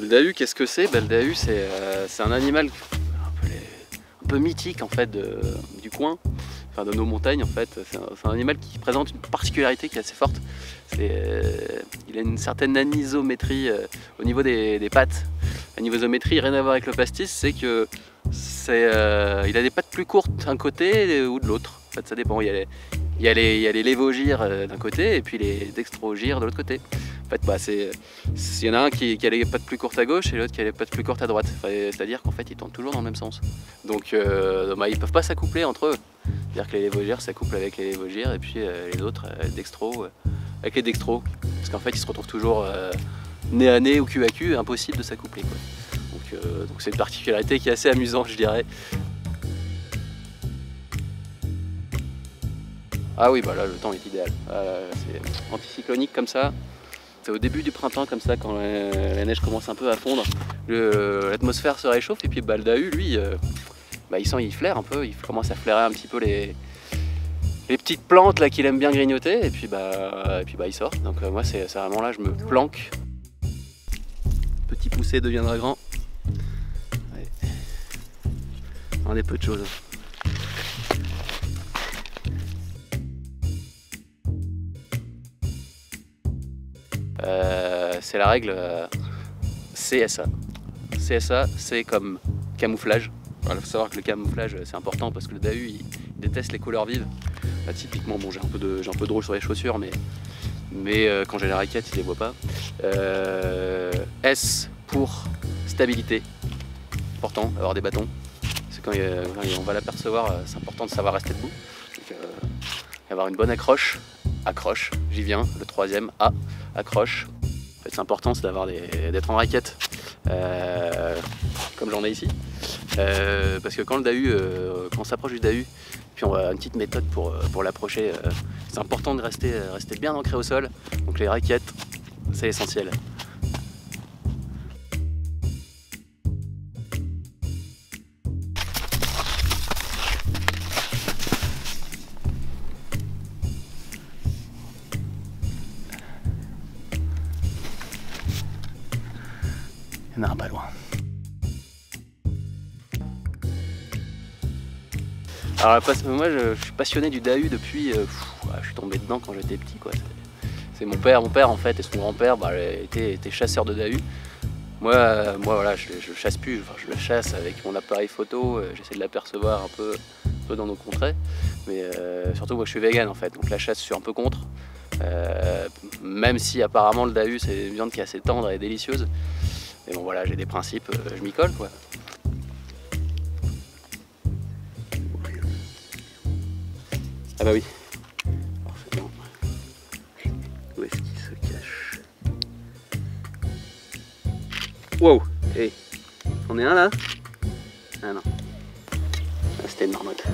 Le dahu, qu'est-ce que c'est? Le dahu, c'est un animal un peu mythique en fait du coin, enfin de nos montagnes en fait. C'est un animal qui présente une particularité qui est assez forte. Il a une certaine anisométrie au niveau des pattes. L'anisométrie, rien à voir avec le pastis, c'est que il a des pattes plus courtes d'un côté ou de l'autre. En fait, ça dépend. Il y a les lévogyres d'un côté et puis les dextrogyres de l'autre côté. En fait, il y en a un qui a les pattes plus courtes à gauche et l'autre qui a les pattes plus courtes à droite. Enfin, c'est-à-dire qu'en fait, ils tournent toujours dans le même sens. Donc, ils peuvent pas s'accoupler entre eux. C'est-à-dire que les lévogyres s'accouplent avec les lévogyres et puis les autres dextro avec les dextros. Parce qu'en fait, ils se retrouvent toujours nez à nez ou cul à cul, impossible de s'accoupler. Donc c'est une particularité qui est assez amusante, je dirais. Ah oui, bah là, le temps est idéal. C'est anticyclonique comme ça. C'est au début du printemps comme ça, quand la neige commence un peu à fondre, l'atmosphère se réchauffe et puis le dahu, lui, il flaire un peu, il commence à flairer un petit peu les petites plantes là qu'il aime bien grignoter et puis il sort. Donc moi c'est vraiment là, je me planque. Petit poussé deviendra grand. Ouais. On a des peu de choses. C'est la règle CSA. CSA, c'est comme camouflage. Il faut savoir que le camouflage c'est important parce que le dahu il déteste les couleurs vives. Là, typiquement, bon, j'ai un peu de rouge sur les chaussures, mais quand j'ai la raquette, il les voit pas. S pour stabilité. Important d'avoir des bâtons. C'est quand on va l'apercevoir, c'est important de savoir rester debout. Donc, avoir une bonne accroche. Accroche, j'y viens. Le troisième, A, accroche. En fait, c'est important, c'est d'être en raquette, comme j'en ai ici. Parce que quand on s'approche du dahu, puis on a une petite méthode pour l'approcher. C'est important de rester bien ancré au sol. Donc les raquettes, c'est essentiel. Il y en a un pas loin. Alors moi je suis passionné du dahu depuis, je suis tombé dedans quand j'étais petit quoi. C'est mon père en fait et son grand-père était chasseur de dahu. Moi voilà, je chasse plus, enfin, je le chasse avec mon appareil photo, j'essaie de l'apercevoir un peu dans nos contrées, mais surtout moi je suis vegan en fait, donc la chasse je suis un peu contre. Même si apparemment le dahu c'est une viande qui est assez tendre et délicieuse. Mais bon voilà, j'ai des principes, je m'y colle quoi. Ah bah oui. Parfaitement. Où est-ce qu'il se cache? Wow. Hey. On est un là? Ah non. Ah, c'était une marmotte.